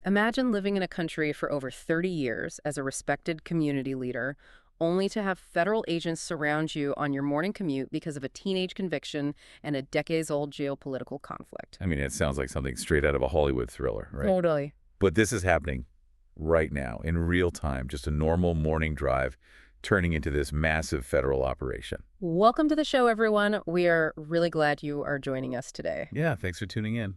Imagine living in a country for over 30 years as a respected community leader, only to have federal agents surround you on your morning commute because of a teenage conviction and a decades-old geopolitical conflict. I mean, it sounds like something straight out of a Hollywood thriller, right? Totally. But this is happening right now, in real time, just a normal morning drive turning into this massive federal operation. Welcome to the show, everyone. We are really glad you are joining us today. Yeah, thanks for tuning in.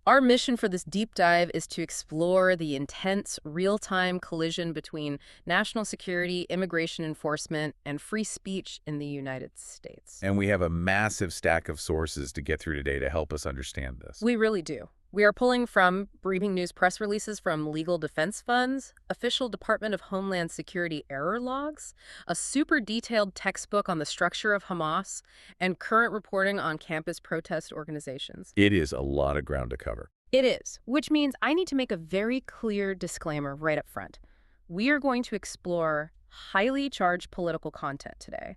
Our mission for this deep dive is to explore the intense, real-time collision between national security, immigration enforcement, and free speech in the United States. And we have a massive stack of sources to get through today to help us understand this. We really do. We are pulling from breaking news press releases from legal defense funds, official Department of Homeland Security error logs, a super detailed textbook on the structure of Hamas, and current reporting on campus protest organizations. It is a lot of ground to cover. It is, which means I need to make a very clear disclaimer right up front. We are going to explore highly charged political content today.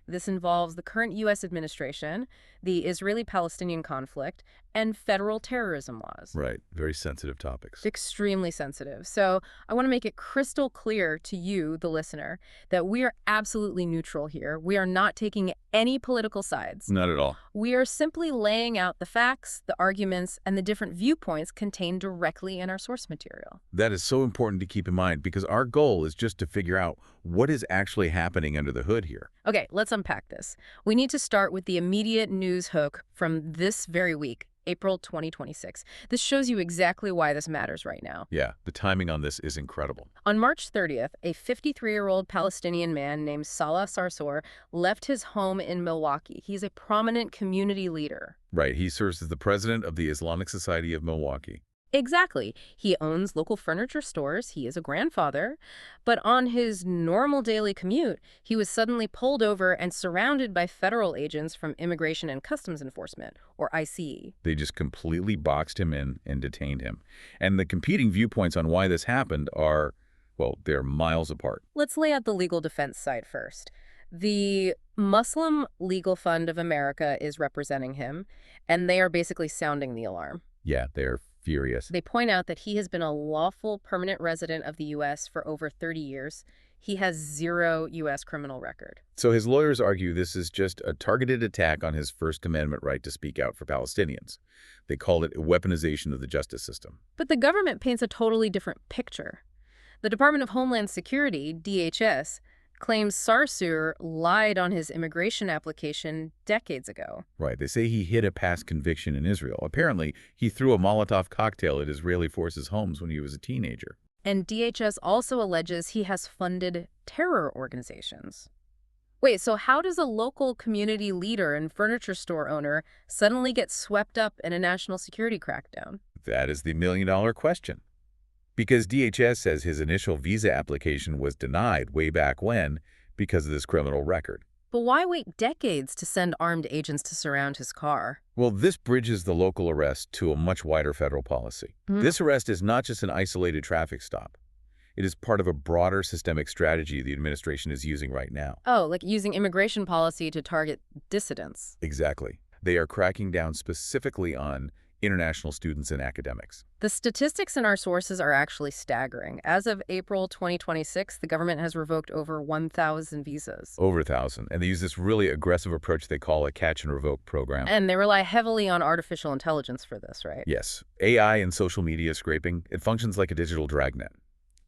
This involves the current U.S. administration, the Israeli-Palestinian conflict, and federal terrorism laws. Right. Very sensitive topics. Extremely sensitive. So I want to make it crystal clear to you, the listener, that we are absolutely neutral here. We are not taking any political sides. Not at all. We are simply laying out the facts, the arguments, and the different viewpoints contained directly in our source material. That is so important to keep in mind because our goal is just to figure out what is actually happening under the hood here. Okay, let's unpack this. We need to start with the immediate news hook from this very week, April 2026. This shows you exactly why this matters right now. Yeah, the timing on this is incredible. On March 30th, a 53-year-old Palestinian man named Salah Sarsour left his home in Milwaukee. He's a prominent community leader. Right, he serves as the president of the Islamic Society of Milwaukee. Exactly. He owns local furniture stores. He is a grandfather. But on his normal daily commute, he was suddenly pulled over and surrounded by federal agents from Immigration and Customs Enforcement, or ICE. They just completely boxed him in and detained him. And the competing viewpoints on why this happened are, well, they're miles apart. Let's lay out the legal defense side first. The Muslim Legal Fund of America is representing him, and they are basically sounding the alarm. Yeah, they're furious. They point out that he has been a lawful permanent resident of the U.S. for over 30 years. He has zero U.S. criminal record. So his lawyers argue this is just a targeted attack on his First Amendment right to speak out for Palestinians. They call it a weaponization of the justice system. But the government paints a totally different picture. The Department of Homeland Security, DHS, claims Sarsour lied on his immigration application decades ago. Right. They say he hid a past conviction in Israel. Apparently, he threw a Molotov cocktail at Israeli forces' homes when he was a teenager. And DHS also alleges he has funded terror organizations. Wait, so how does a local community leader and furniture store owner suddenly get swept up in a national security crackdown? That is the million-dollar question. Because DHS says his initial visa application was denied way back when because of this criminal record. But why wait decades to send armed agents to surround his car? Well, this bridges the local arrest to a much wider federal policy. This arrest is not just an isolated traffic stop. It is part of a broader systemic strategy the administration is using right now. Oh, like using immigration policy to target dissidents. Exactly. They are cracking down specifically on international students and academics. The statistics in our sources are actually staggering. As of April 2026, the government has revoked over 1,000 visas. Over 1,000. And they use this really aggressive approach they call a catch and revoke program. And they rely heavily on artificial intelligence for this, right? Yes. AI and social media scraping, it functions like a digital dragnet.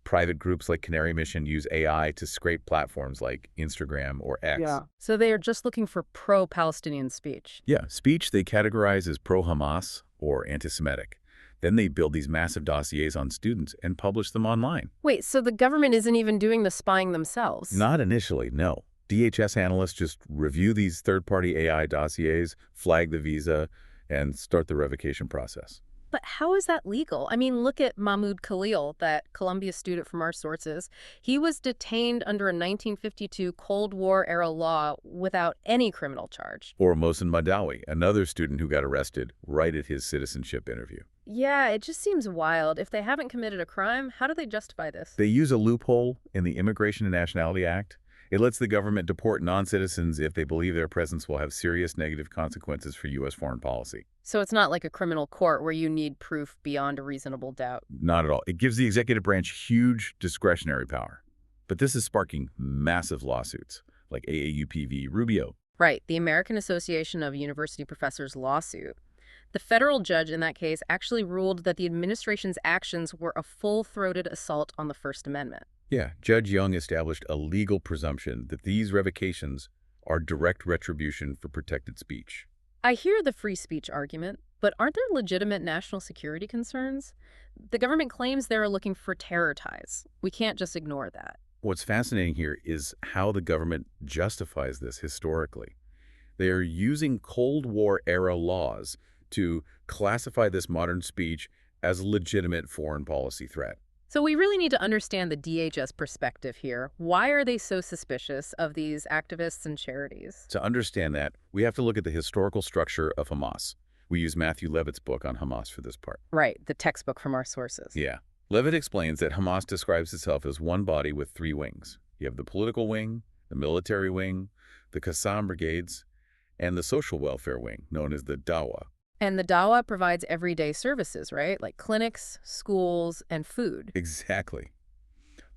Private groups like Canary Mission use AI to scrape platforms like Instagram or X. Yeah. So they are just looking for pro-Palestinian speech. Yeah, speech they categorize as pro-Hamas or anti-Semitic. Then they build these massive dossiers on students and publish them online. Wait, so the government isn't even doing the spying themselves? Not initially, no. DHS analysts just review these third-party AI dossiers, flag the visa, and start the revocation process. But how is that legal? I mean, look at Mahmoud Khalil, that Columbia student from our sources. He was detained under a 1952 Cold War-era law without any criminal charge. Or Mohsen Madawi, another student who got arrested right at his citizenship interview. Yeah, it just seems wild. If they haven't committed a crime, how do they justify this? They use a loophole in the Immigration and Nationality Act, It lets the government deport non-citizens if they believe their presence will have serious negative consequences for U.S. foreign policy. So it's not like a criminal court where you need proof beyond a reasonable doubt. Not at all. It gives the executive branch huge discretionary power. But this is sparking massive lawsuits, like AAUP v. Rubio. Right, the American Association of University Professors lawsuit. The federal judge in that case actually ruled that the administration's actions were a full-throated assault on the First Amendment. Yeah, Judge Young established a legal presumption that these revocations are direct retribution for protected speech. I hear the free speech argument, but aren't there legitimate national security concerns? The government claims they're looking for terror ties. We can't just ignore that. What's fascinating here is how the government justifies this historically. They are using Cold War-era laws to classify this modern speech as a legitimate foreign policy threat. So we really need to understand the DHS perspective here. Why are they so suspicious of these activists and charities? To understand that, we have to look at the historical structure of Hamas. We use Matthew Levitt's book on Hamas for this part. Right, the textbook from our sources. Yeah. Levitt explains that Hamas describes itself as one body with three wings. You have the political wing, the military wing, the Qassam brigades, and the social welfare wing, known as the Dawa. And the Dawa provides everyday services, right? Like clinics, schools, and food. Exactly.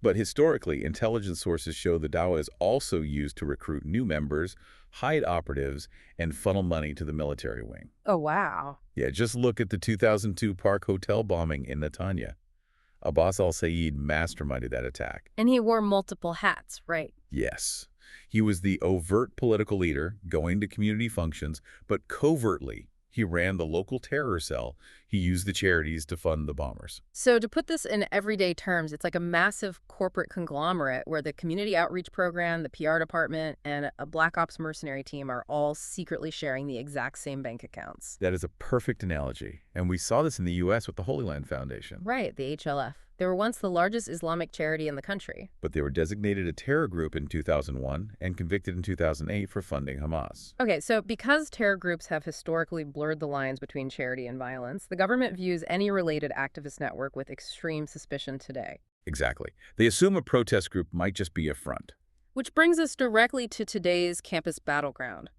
But historically, intelligence sources show the Dawa is also used to recruit new members, hide operatives, and funnel money to the military wing. Oh, wow. Yeah, just look at the 2002 Park Hotel bombing in Netanya. Abbas al-Sayed masterminded that attack. And he wore multiple hats, right? Yes. He was the overt political leader, going to community functions, but covertly, he ran the local terror cell. He used the charities to fund the bombers. So to put this in everyday terms, it's like a massive corporate conglomerate where the community outreach program, the PR department, and a Black Ops mercenary team are all secretly sharing the exact same bank accounts. That is a perfect analogy. And we saw this in the U.S. with the Holy Land Foundation. Right, the HLF. They were once the largest Islamic charity in the country. But they were designated a terror group in 2001 and convicted in 2008 for funding Hamas. Okay, so because terror groups have historically blurred the lines between charity and violence, the government views any related activist network with extreme suspicion today. Exactly. They assume a protest group might just be a front. Which brings us directly to today's campus battleground.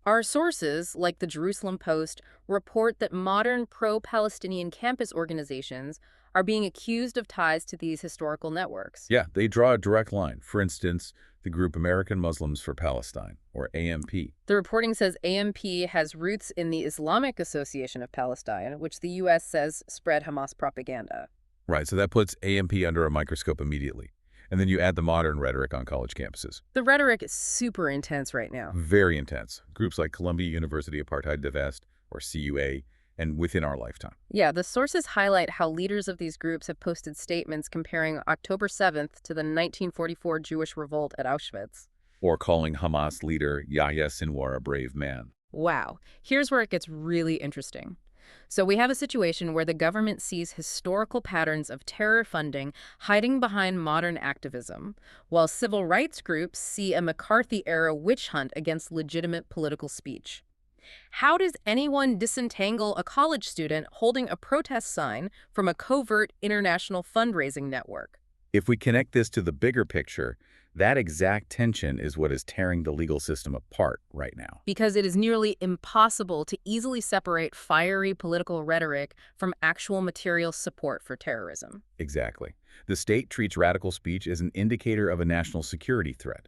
Our sources, like the Jerusalem Post, report that modern pro-Palestinian campus organizations are being accused of ties to these historical networks. Yeah, they draw a direct line. For instance, the group American Muslims for Palestine, or AMP. The reporting says AMP has roots in the Islamic Association of Palestine, which the U.S. says spread Hamas propaganda. Right, so that puts AMP under a microscope immediately. And then you add the modern rhetoric on college campuses. The rhetoric is super intense right now. Very intense. Groups like Columbia University Apartheid Divest, or CUA, and Within Our Lifetime. Yeah, the sources highlight how leaders of these groups have posted statements comparing October 7th to the 1944 Jewish revolt at Auschwitz. Or calling Hamas leader Yahya Sinwar a brave man. Wow. Here's where it gets really interesting. So we have a situation where the government sees historical patterns of terror funding hiding behind modern activism, while civil rights groups see a McCarthy-era witch hunt against legitimate political speech. How does anyone disentangle a college student holding a protest sign from a covert international fundraising network? If we connect this to the bigger picture, that exact tension is what is tearing the legal system apart right now. Because it is nearly impossible to easily separate fiery political rhetoric from actual material support for terrorism. Exactly. The state treats radical speech as an indicator of a national security threat.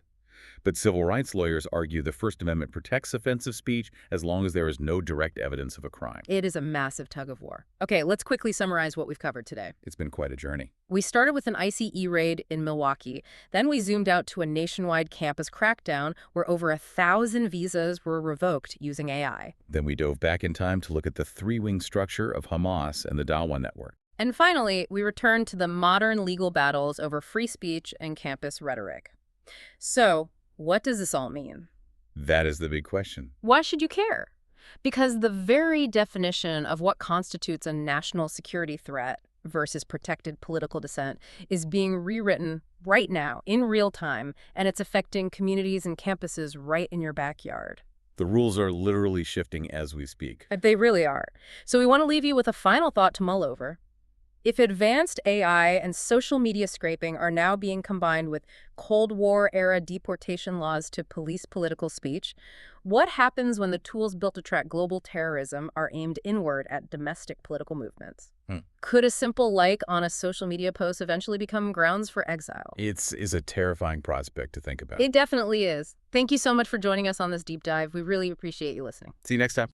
But civil rights lawyers argue the First Amendment protects offensive speech as long as there is no direct evidence of a crime. It is a massive tug of war. Okay, let's quickly summarize what we've covered today. It's been quite a journey. We started with an ICE raid in Milwaukee. Then we zoomed out to a nationwide campus crackdown where over 1,000 visas were revoked using AI. Then we dove back in time to look at the three-wing structure of Hamas and the Dawa network. And finally, we returned to the modern legal battles over free speech and campus rhetoric. So, what does this all mean? That is the big question. Why should you care? Because the very definition of what constitutes a national security threat versus protected political dissent is being rewritten right now, in real time, and it's affecting communities and campuses right in your backyard. The rules are literally shifting as we speak. They really are. So we want to leave you with a final thought to mull over. If advanced AI and social media scraping are now being combined with Cold War-era deportation laws to police political speech, what happens when the tools built to track global terrorism are aimed inward at domestic political movements? Could a simple like on a social media post eventually become grounds for exile? It's a terrifying prospect to think about. It definitely is. Thank you so much for joining us on this deep dive. We really appreciate you listening. See you next time.